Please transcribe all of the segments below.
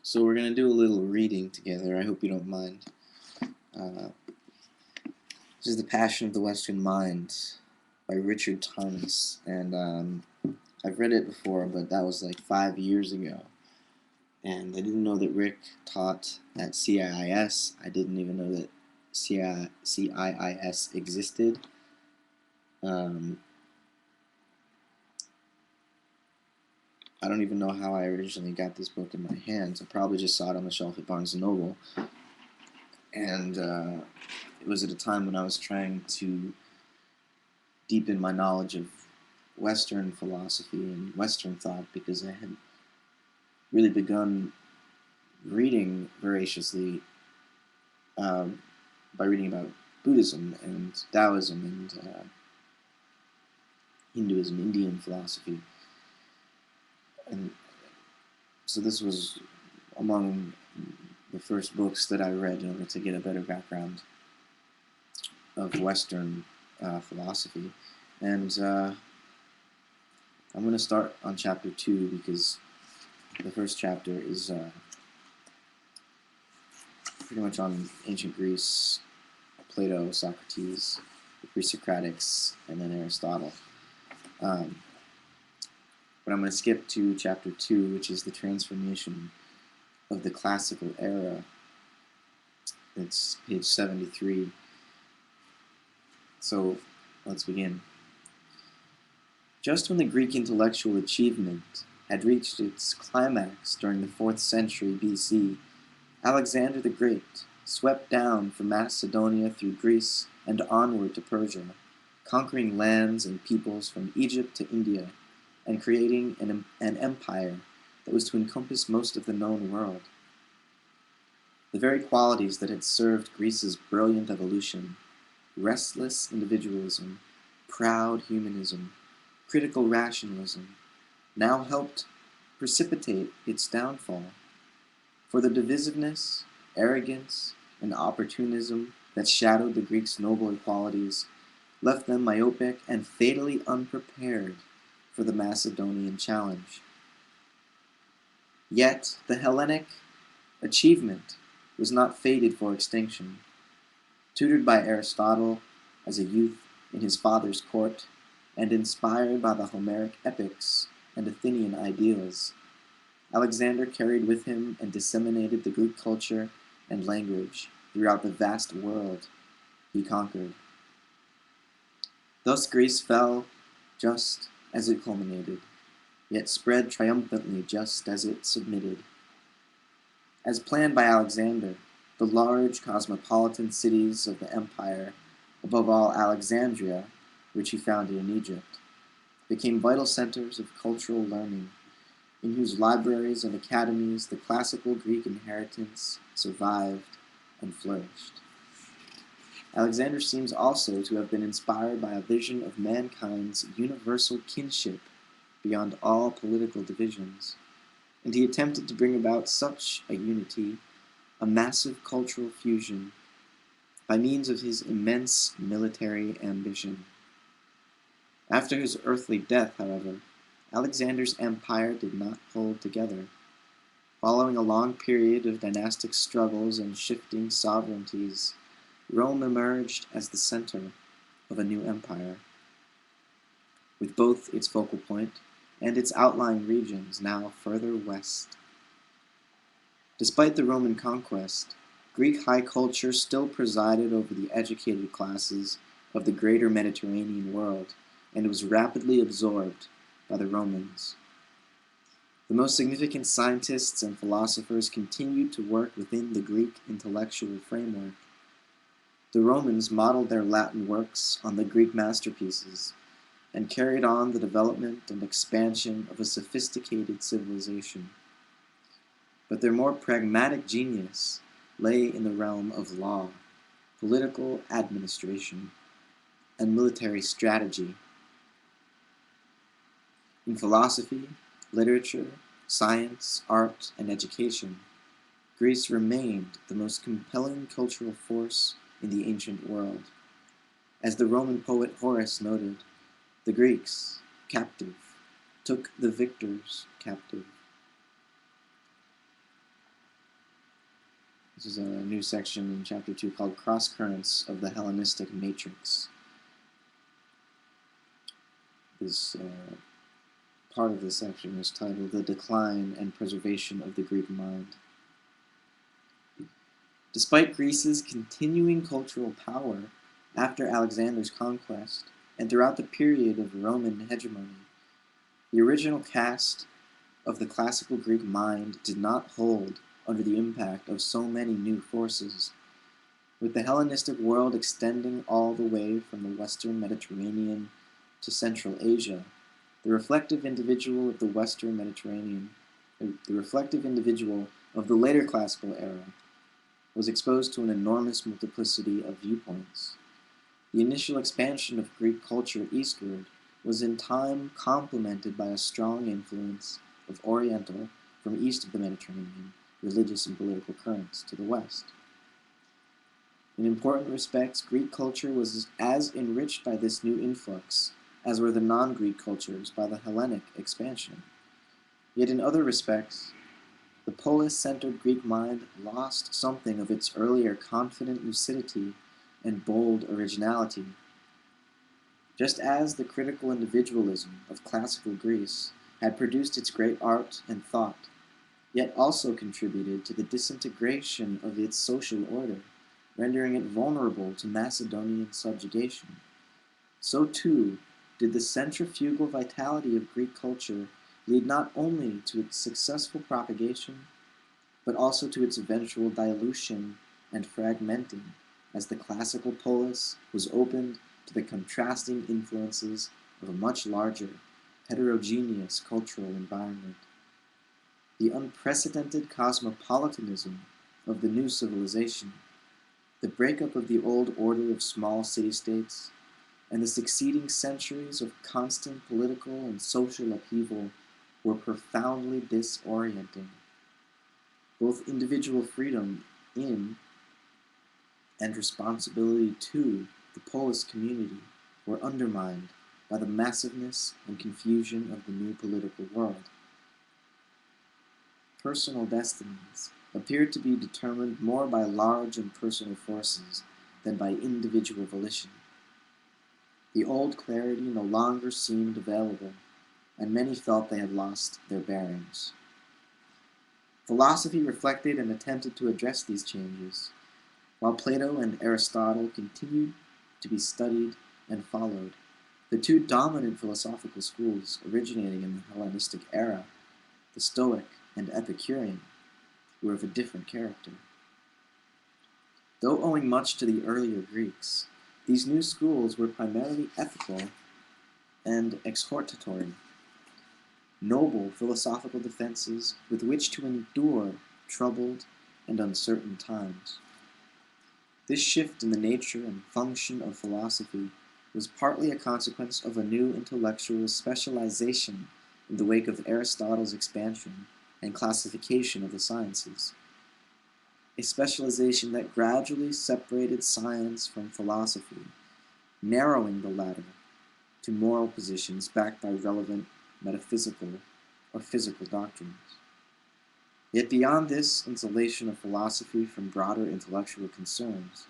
So we're going to do a little reading together. I hope you don't mind. Uh, this is The Passion of the Western Mind by Richard Tarnas. And I've read it before, but that was like 5 years ago. And I didn't know that Rick taught at CIIS. I didn't even know that CIIS existed. Um, I don't even know how I originally got this book in my hands. I probably just saw it on the shelf at Barnes & Noble. And it was at a time when I was trying to deepen my knowledge of Western philosophy and Western thought, because I had really begun reading voraciously by reading about Buddhism and Taoism and Hinduism, Indian philosophy. And so this was among the first books that I read in order to get a better background of Western philosophy. And I'm going to start on chapter 2 because the first chapter is pretty much on ancient Greece, Plato, Socrates, the pre-Socratics, and then Aristotle. But I'm going to skip to chapter 2, which is the transformation of the classical era. It's page 73. So let's begin. Just when the Greek intellectual achievement had reached its climax during the 4th century BC, Alexander the Great swept down from Macedonia through Greece and onward to Persia, conquering lands and peoples from Egypt to India, and creating an empire that was to encompass most of the known world. The very qualities that had served Greece's brilliant evolution, restless individualism, proud humanism, critical rationalism, now helped precipitate its downfall. For the divisiveness, arrogance, and opportunism that shadowed the Greeks' nobler qualities left them myopic and fatally unprepared for the Macedonian challenge. Yet the Hellenic achievement was not fated for extinction. Tutored by Aristotle as a youth in his father's court, and inspired by the Homeric epics and Athenian ideals, Alexander carried with him and disseminated the Greek culture and language throughout the vast world he conquered. Thus Greece fell just as it culminated, yet spread triumphantly just as it submitted. As planned by Alexander, the large cosmopolitan cities of the empire, above all Alexandria, which he founded in Egypt, became vital centers of cultural learning, in whose libraries and academies the classical Greek inheritance survived and flourished. Alexander seems also to have been inspired by a vision of mankind's universal kinship beyond all political divisions, and he attempted to bring about such a unity, a massive cultural fusion, by means of his immense military ambition. After his earthly death, however, Alexander's empire did not hold together. Following a long period of dynastic struggles and shifting sovereignties, Rome emerged as the center of a new empire, with both its focal point and its outlying regions now further west. Despite the Roman conquest, Greek high culture still presided over the educated classes of the greater Mediterranean world, and was rapidly absorbed by the Romans. The most significant scientists and philosophers continued to work within the Greek intellectual framework. The Romans modeled their Latin works on the Greek masterpieces, and carried on the development and expansion of a sophisticated civilization. But their more pragmatic genius lay in the realm of law, political administration, and military strategy. In philosophy, literature, science, art, and education, Greece remained the most compelling cultural force in the ancient world. As the Roman poet Horace noted, the Greeks, captive, took the victors captive. This is a new section in Chapter 2 called Cross Currents of the Hellenistic Matrix. This part of this section is titled The Decline and Preservation of the Greek Mind. Despite Greece's continuing cultural power after Alexander's conquest and throughout the period of Roman hegemony, the original cast of the classical Greek mind did not hold under the impact of so many new forces. With the Hellenistic world extending all the way from the Western Mediterranean to Central Asia, the reflective individual of the Western Mediterranean, the reflective individual of the later classical era, was exposed to an enormous multiplicity of viewpoints. The initial expansion of Greek culture eastward was in time complemented by a strong influence of Oriental, from east of the Mediterranean, religious and political currents to the west. In important respects, Greek culture was as enriched by this new influx as were the non-Greek cultures by the Hellenic expansion. Yet in other respects, the polis-centered Greek mind lost something of its earlier confident lucidity and bold originality. Just as the critical individualism of classical Greece had produced its great art and thought, yet also contributed to the disintegration of its social order, rendering it vulnerable to Macedonian subjugation, so too did the centrifugal vitality of Greek culture lead not only to its successful propagation, but also to its eventual dilution and fragmenting, as the classical polis was opened to the contrasting influences of a much larger, heterogeneous cultural environment. The unprecedented cosmopolitanism of the new civilization, the breakup of the old order of small city-states, and the succeeding centuries of constant political and social upheaval were profoundly disorienting. Both individual freedom in and responsibility to the polis community were undermined by the massiveness and confusion of the new political world. Personal destinies appeared to be determined more by large impersonal forces than by individual volition. The old clarity no longer seemed available, and many felt they had lost their bearings. Philosophy reflected and attempted to address these changes, while Plato and Aristotle continued to be studied and followed. The two dominant philosophical schools originating in the Hellenistic era, the Stoic and Epicurean, were of a different character. Though owing much to the earlier Greeks, these new schools were primarily ethical and exhortatory, noble philosophical defenses with which to endure troubled and uncertain times. This shift in the nature and function of philosophy was partly a consequence of a new intellectual specialization in the wake of Aristotle's expansion and classification of the sciences, a specialization that gradually separated science from philosophy, narrowing the latter to moral positions backed by relevant metaphysical or physical doctrines. Yet beyond this insulation of philosophy from broader intellectual concerns,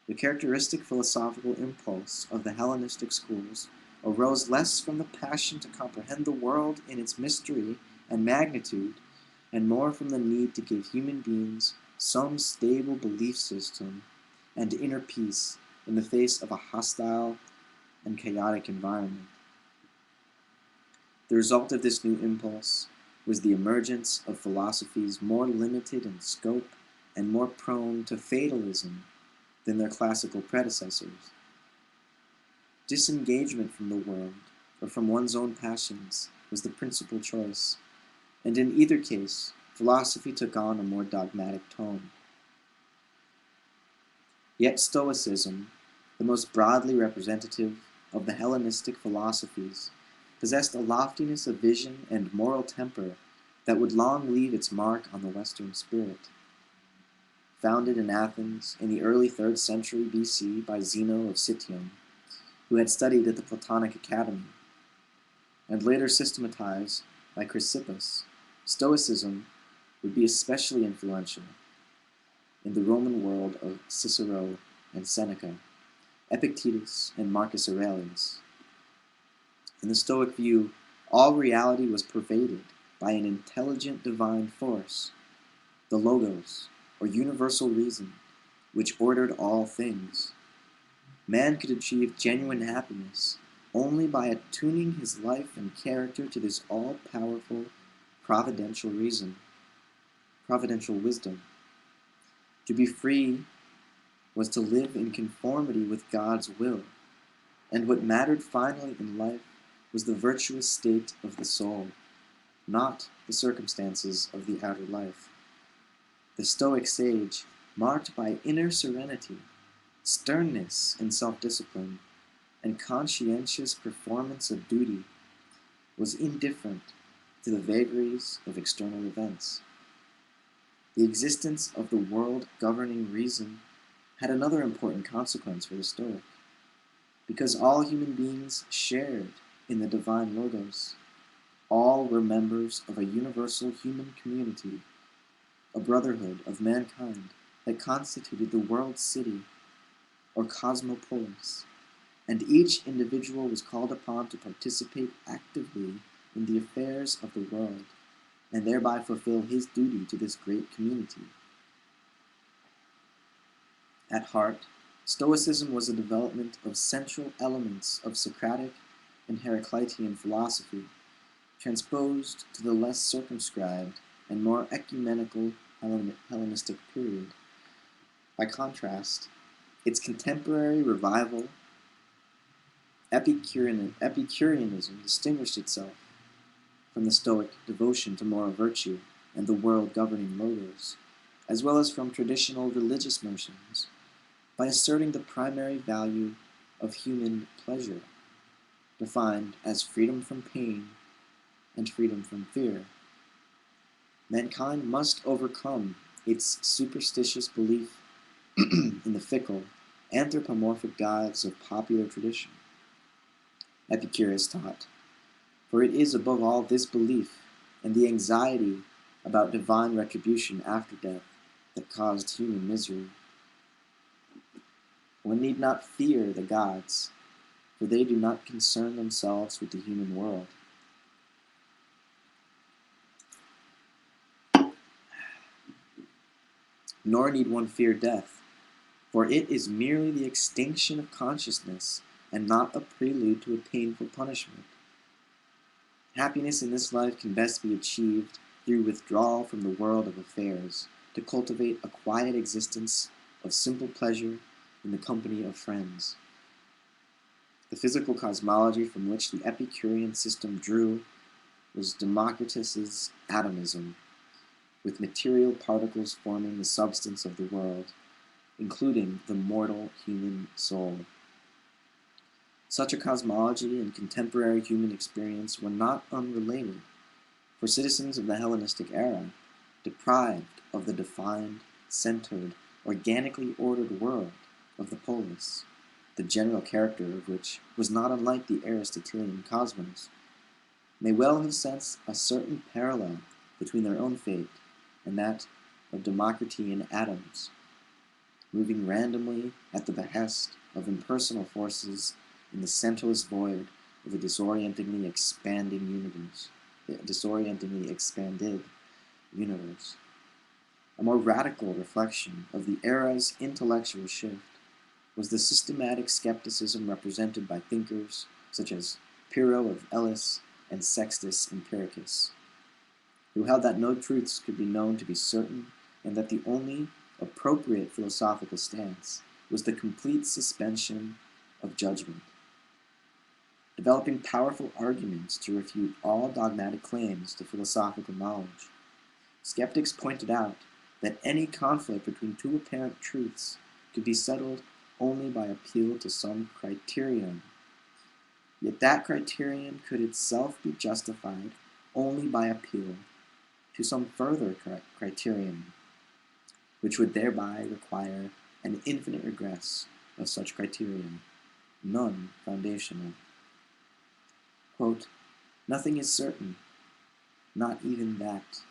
the characteristic philosophical impulse of the Hellenistic schools arose less from the passion to comprehend the world in its mystery and magnitude, and more from the need to give human beings some stable belief system and inner peace in the face of a hostile and chaotic environment. The result of this new impulse was the emergence of philosophies more limited in scope and more prone to fatalism than their classical predecessors. Disengagement from the world or from one's own passions was the principal choice, and in either case, philosophy took on a more dogmatic tone. Yet Stoicism, the most broadly representative of the Hellenistic philosophies, possessed a loftiness of vision and moral temper that would long leave its mark on the Western spirit. Founded in Athens in the early 3rd century BC by Zeno of Citium, who had studied at the Platonic Academy, and later systematized by Chrysippus, Stoicism would be especially influential. in the Roman world of Cicero and Seneca, Epictetus and Marcus Aurelius. In the Stoic view, all reality was pervaded by an intelligent divine force, the Logos, or universal reason, which ordered all things. Man could achieve genuine happiness only by attuning his life and character to this all-powerful providential reason, providential wisdom. To be free was to live in conformity with God's will, and what mattered finally in life was the virtuous state of the soul, not the circumstances of the outer life. The Stoic sage, marked by inner serenity, sternness in self-discipline, and conscientious performance of duty, was indifferent to the vagaries of external events. The existence of the world-governing reason had another important consequence for the Stoic. Because all human beings shared in the divine Logos, all were members of a universal human community, a brotherhood of mankind that constituted the world city, or cosmopolis, and each individual was called upon to participate actively in the affairs of the world, and thereby fulfill his duty to this great community. At heart, Stoicism was a development of central elements of Socratic and Heraclitean philosophy, transposed to the less circumscribed and more ecumenical Hellenistic period. By contrast, its contemporary revival, Epicureanism, distinguished itself from the Stoic devotion to moral virtue and the world-governing Logos, as well as from traditional religious notions, by asserting the primary value of human pleasure, defined as freedom from pain and freedom from fear. Mankind must overcome its superstitious belief in the fickle, anthropomorphic gods of popular tradition. Epicurus taught, for it is above all this belief and the anxiety about divine retribution after death that caused human misery. One need not fear the gods, for they do not concern themselves with the human world. Nor need one fear death, for it is merely the extinction of consciousness and not a prelude to a painful punishment. Happiness in this life can best be achieved through withdrawal from the world of affairs, to cultivate a quiet existence of simple pleasure in the company of friends. The physical cosmology from which the Epicurean system drew was Democritus's atomism, with material particles forming the substance of the world, including the mortal human soul. Such a cosmology and contemporary human experience were not unrelated, for citizens of the Hellenistic era, deprived of the defined, centered, organically ordered world of the polis, the general character of which was not unlike the Aristotelian cosmos, may well have sensed a certain parallel between their own fate and that of Democritean atoms, moving randomly at the behest of impersonal forces in the centerless void of a disorientingly expanded universe. A more radical reflection of the era's intellectual shift was the systematic skepticism represented by thinkers such as Pyrrho of Elis and Sextus Empiricus, who held that no truths could be known to be certain, and that the only appropriate philosophical stance was the complete suspension of judgment. Developing powerful arguments to refute all dogmatic claims to philosophical knowledge, skeptics pointed out that any conflict between two apparent truths could be settled only by appeal to some criterion. Yet that criterion could itself be justified only by appeal to some further criterion, which would thereby require an infinite regress of such criterion, none foundational. Quote, nothing is certain, not even that